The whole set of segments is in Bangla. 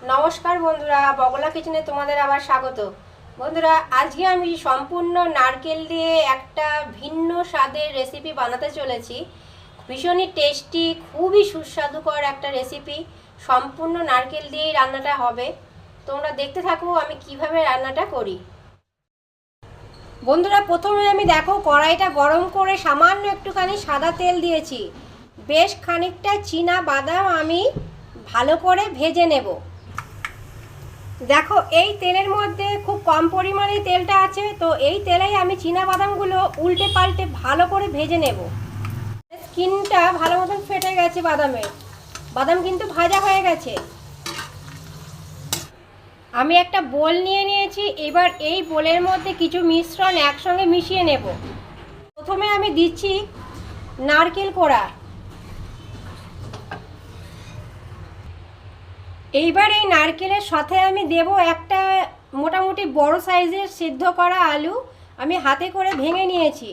নমস্কার বন্ধুরা, বগলা কিচেনে তোমাদের আবার স্বাগত। বন্ধুরা, আজকে আমি সম্পূর্ণ নারকেল দিয়ে একটা ভিন্ন স্বাদের রেসিপি বানাতে চলেছি। ভীষণই টেস্টি, খুবই সুস্বাদুকর একটা রেসিপি। সম্পূর্ণ নারকেল দিয়েই রান্নাটা হবে। তোমরা দেখতে থাকো আমি কিভাবে রান্নাটা করি। বন্ধুরা, প্রথমে আমি দেখো কড়াইটা গরম করে সামান্য একটুখানি সাদা তেল দিয়েছি। বেশ খানিকটা চীনা বাদাম আমি ভালো করে ভেজে নেব। দেখো এই তেলের মধ্যে খুব কম পরিমাণে তেলটা আছে, তো এই তেলেই আমি চীনা বাদামগুলো উল্টে পাল্টে ভালো করে ভেজে নেব। স্কিনটা ভালো মতন ফেটে গেছে বাদাম কিন্তু ভাজা হয়ে গেছে। আমি একটা বোল নিয়ে নিয়েছি। এবার এই বোলের মধ্যে কিছু মিশ্রণ একসঙ্গে মিশিয়ে নেব। প্রথমে আমি দিচ্ছি নারকেল কোড়া। এইবার এই নারকেলের সাথে আমি দেব একটা মোটামুটি বড় সাইজের সিদ্ধ করা আলু। আমি হাতে করে ভেঙে নিয়েছি,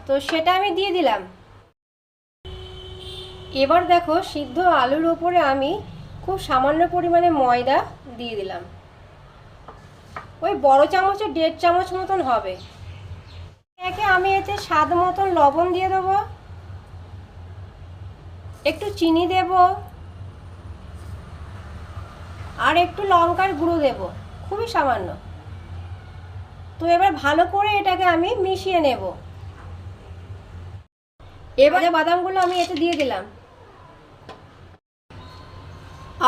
তো সেটা আমি দিয়ে দিলাম। এবার দেখো সিদ্ধ আলুর ওপরে আমি খুব সামান্য পরিমাণে ময়দা দিয়ে দিলাম। ওই বড় চামচে 1.5 চামচ মতন হবে। একে আমি এতে স্বাদ মতন লবণ দিয়ে দেবো, একটু চিনি দেব, আর একটু লঙ্কার গুঁড়ো দেব, খুবই সামান্য। তো এবার ভালো করে এটাকে আমি মিশিয়ে নেব। এবারে বাদামগুলো আমি এতে দিয়ে দিলাম,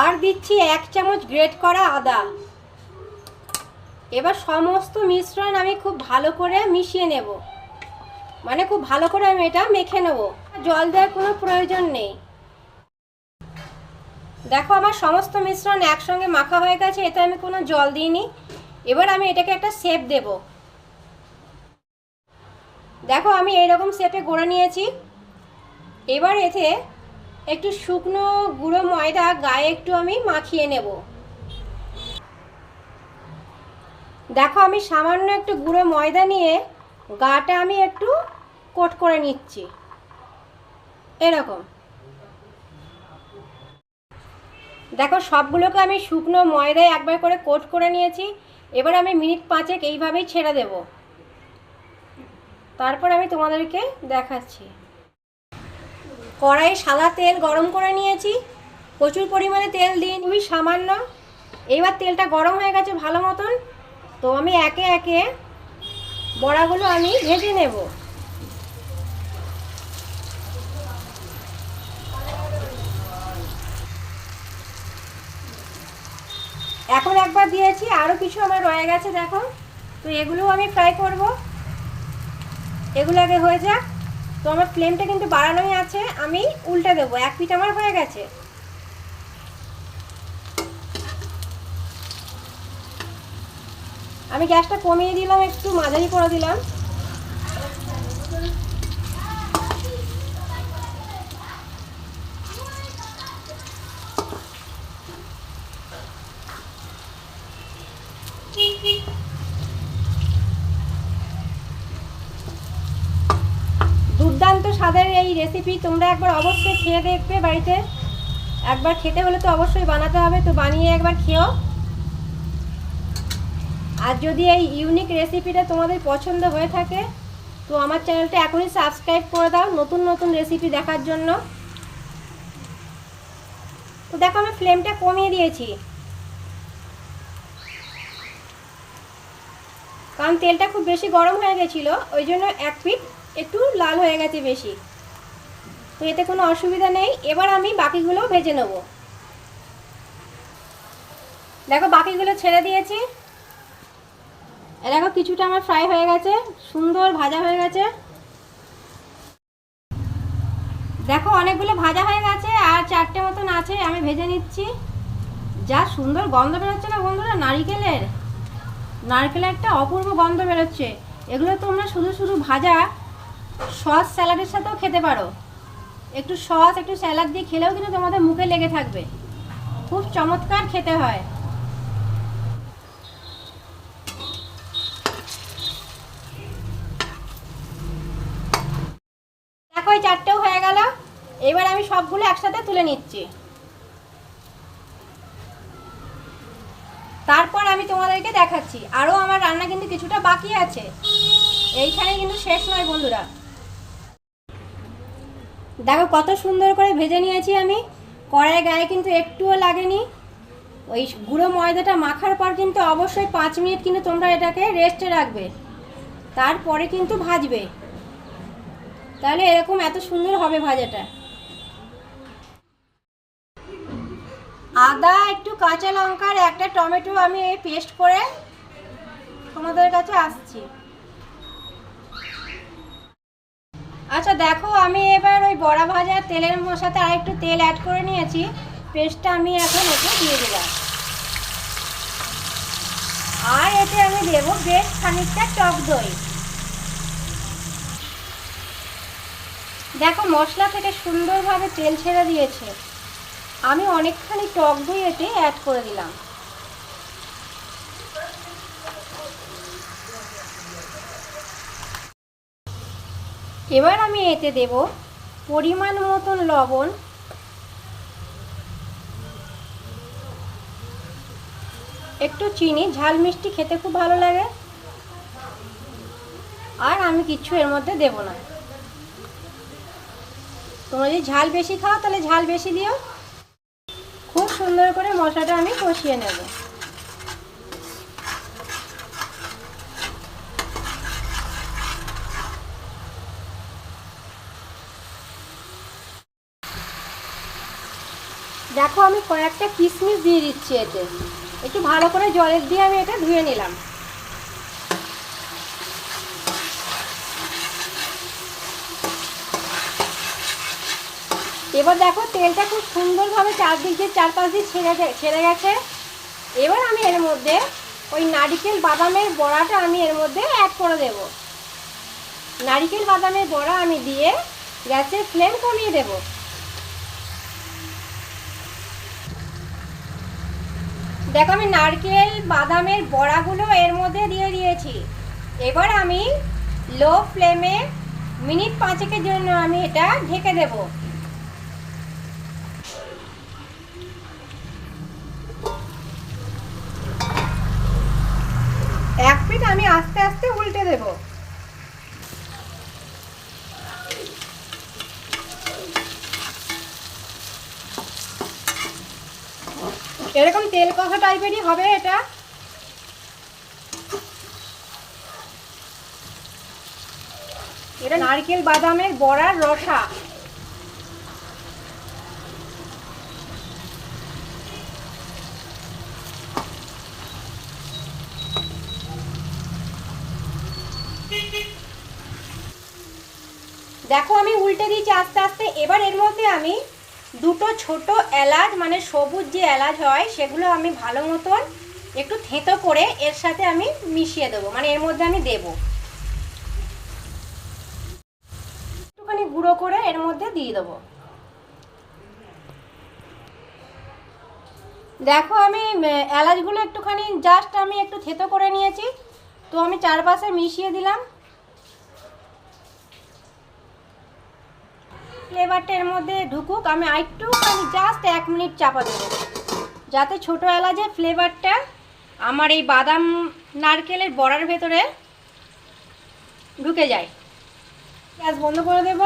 আর দিচ্ছি 1 চামচ গ্রেট করা আদা। এবার সমস্ত মিশ্রণ আমি খুব ভালো করে মিশিয়ে নেব, মানে খুব ভালো করে আমি এটা মেখে নেব। জল দেওয়ার কোনো প্রয়োজন নেই। দেখো আমার সমস্ত মিশ্রণ একসঙ্গে মাখা হয়ে গেছে, এতে আমি কোনো জল দিইনি। এবার আমি এটাকে একটা শেপ দেব। দেখো আমি এইরকম শেপে গড়ে নিয়েছি। এবার এতে একটু শুকনো গুঁড়ো ময়দা গায়ে একটু আমি মাখিয়ে নেব। দেখো আমি সামান্য একটু গুঁড়ো ময়দা নিয়ে গাটা আমি একটু কোট করে নিচ্ছি এরকম। দেখো সবগুলোকে আমি শুকনো ময়দায় একবার করে কোট করে নিয়েছি। এবার আমি মিনিট 5 এইভাবেই ছেড়ে দেব, তারপর আমি তোমাদেরকে দেখাচ্ছি। কড়াইয়ে সাদা তেল গরম করে নিয়েছি। প্রচুর পরিমাণে তেল দিই, খুবই সামান্য। এইবার তেলটা গরম হয়ে গেছে ভালো মতন, তো আমি একে একে বড়াগুলো আমি ভেজে নেব। এখন একবার দিয়েছি, আরও কিছু আমার রয়ে গেছে দেখো। তো এগুলো আমি ফ্রাই করব। এগুলো আগে হয়ে যাক। তো আমার ফ্লেমটা কিন্তু বাড়ানোই আছে, আমি উল্টে দেবো। এক পিঠ আমার হয়ে গেছে। আমি গ্যাসটা কমিয়ে দিলাম, একটু মাঝারি করে দিলাম। দুর্দান্ত স্বাদের এই রেসিপি তোমরা একবার অবশ্যই খেয়ে দেখবে বাড়িতে। একবার খেতে হলে তো অবশ্যই বানাতে হবে, তো বানিয়ে একবার খেও। আর যদি এই ইউনিক রেসিপিটা তোমাদের পছন্দ হয়ে থাকে, তো আমার চ্যানেলটা এখনই সাবস্ক্রাইব করে দাও নতুন নতুন রেসিপি দেখার জন্য। তো দেখো আমি ফ্লেমটা কমিয়ে দিয়েছি, কারণ তেলটা খুব বেশি গরম হয়ে গেছিলো, ওই জন্য এক পিঠ একটু লাল হয়ে গেছে বেশি। তো এতে কোনো অসুবিধা নেই। এবার আমি বাকিগুলো ভেজে নেব। দেখো বাকিগুলো ছেড়ে দিয়েছি। দেখো কিছুটা আমার ফ্রাই হয়ে গেছে, সুন্দর ভাজা হয়ে গেছে। দেখো অনেকগুলো ভাজা হয়ে গেছে, আর 4টে মতন আছে, আমি ভেজে নিচ্ছি। যা সুন্দর গন্ধ বেরোচ্ছে না বন্ধুরা, নারকেলের একটা অপূর্ব গন্ধ বেরোচ্ছে। এগুলো তোমরা শুধু শুধু ভাজা সস স্যালাডের সাথেও খেতে পারো। একটু সস একটু স্যালাড দিয়ে খেলেও কিন্তু তোমাদের মুখে লেগে থাকবে। খুব চমৎকার খেতে হয়। দেখো এই 4টেও হয়ে গেল। এবার আমি সবগুলো একসাথে তুলে নিচ্ছি। তারপর আমি তোমাদেরকে দেখাচ্ছি। আরও আমার রান্না কিন্তু কিছুটা বাকি আছে, এইখানে কিন্তু শেষ নয় বন্ধুরা। দেখো কত সুন্দর করে ভেজে নিয়েছি আমি, কড়াইয়ের গায়ে কিন্তু একটুও লাগেনি। ওই গুঁড়ো ময়দাটা মাখার পর কিন্তু অবশ্যই 5 মিনিট কিন্তু তোমরা এটাকে রেস্টে রাখবে, তারপরে কিন্তু ভাজবে, তাহলে এরকম এত সুন্দর হবে ভাজাটা। আদা, একটু কাঁচা লঙ্কার একটা টমেটো আমি এই পেস্ট করে তোমাদের কাছে আসছি। আচ্ছা দেখো, আমি এবার ওই বড়া ভাজা তেলের সাথে আর একটু তেল অ্যাড করে নিয়েছি, পেস্টটা আমি এখন এতে দিয়ে দিলাম। আর এতে আমি দেবো বেশ খানিকটা টক দই। দেখো মশলা থেকে সুন্দরভাবে তেল ছেড়ে দিয়েছে, আমি অনেকখানি টক দই এতে অ্যাড করে দিলাম। এবার আমি এতে দেব পরিমাণ মতন লবণ, একটু চিনি, ঝাল মিষ্টি খেতে খুব ভালো লাগে। আর আমি কিছু এর মধ্যে দেব না, তোমরা যদি ঝাল বেশি খাও তাহলে ঝাল বেশি দিও। খুব সুন্দর করে মশলাটা আমি কষিয়ে নেব। দেখো আমি কয়েকটা কিশমিশ দিয়ে দিচ্ছি এতে, একটু ভালো করে জলের দিয়ে আমি এটা ধুয়ে নিলাম। এবার দেখো তেলটা খুব সুন্দরভাবে চারপাশ দিয়ে ছেড়ে গেছে। এবার আমি এর মধ্যে ওই নারকেল বাদামের বড়াটা আমি এর মধ্যে অ্যাড করে দেব। নারকেল বাদামের বড়া আমি দিয়ে গ্যাসের ফ্লেম কমিয়ে দেব। দেখো আমি নারকেল বাদামের বড়াগুলো এর মধ্যে দিয়ে দিয়েছি। এবার আমি লো ফ্লেমে মিনিট 5 জন্য আমি এটা ঢেকে দেব। এক পিঠ আমি আস্তে আস্তে উল্টে দেব। এরকম তেল কষা টাইপেরই হবে এটা। এটা নারকেল বাদামের বড়ার রসা। দেখো আমি উল্টে দিয়েছি আস্তে আস্তে। এবার এর মধ্যে আমি দুটো ছোট এলাচ, মানে সবুজ যে এলাচ হয়, সেগুলো আমি ভালো মতন একটু থেঁতো করে এর সাথে আমি মিশিয়ে দেবো, মানে এর মধ্যে আমি দেব। একটুখানি গুঁড়ো করে এর মধ্যে দিয়ে দেবো। দেখো আমি এলাচগুলো একটুখানি জাস্ট আমি একটু থেঁতো করে নিয়েছি, তো আমি চারপাশে মিশিয়ে দিলাম। ফ্লেভারটা এর মধ্যে ঢুকুক, আমি একটুখানি জাস্ট 1 মিনিট চাপা দেবো, যাতে ছোটো এলাচের ফ্লেভারটা আমার এই বাদাম নারকেলের বড়ার ভেতরে ঢুকে যায়। গ্যাস বন্ধ করে দেব।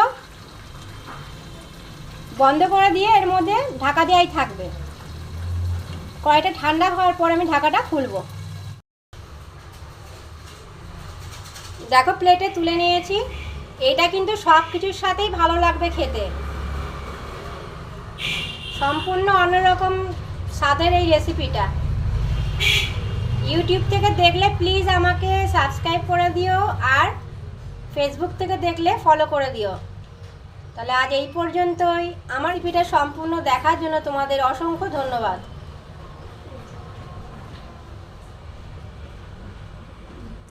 বন্ধ করে দিয়ে এর মধ্যে ঢাকা দেওয়াই থাকবে। কড়াইটা ঠান্ডা হওয়ার পর আমি ঢাকাটা খুলব। দেখো প্লেটে তুলে নিয়েছি। এটা কিন্তু সব কিছুর সাথেই ভালো লাগবে খেতে। সম্পূর্ণ অন্যরকম স্বাদের এই রেসিপিটা। ইউটিউব থেকে দেখলে প্লিজ আমাকে সাবস্ক্রাইব করে দিও, আর ফেসবুক থেকে দেখলে ফলো করে দিও। তাহলে আজ এই পর্যন্তই। আমার রেসিপিটা সম্পূর্ণ দেখার জন্য তোমাদের অসংখ্য ধন্যবাদ।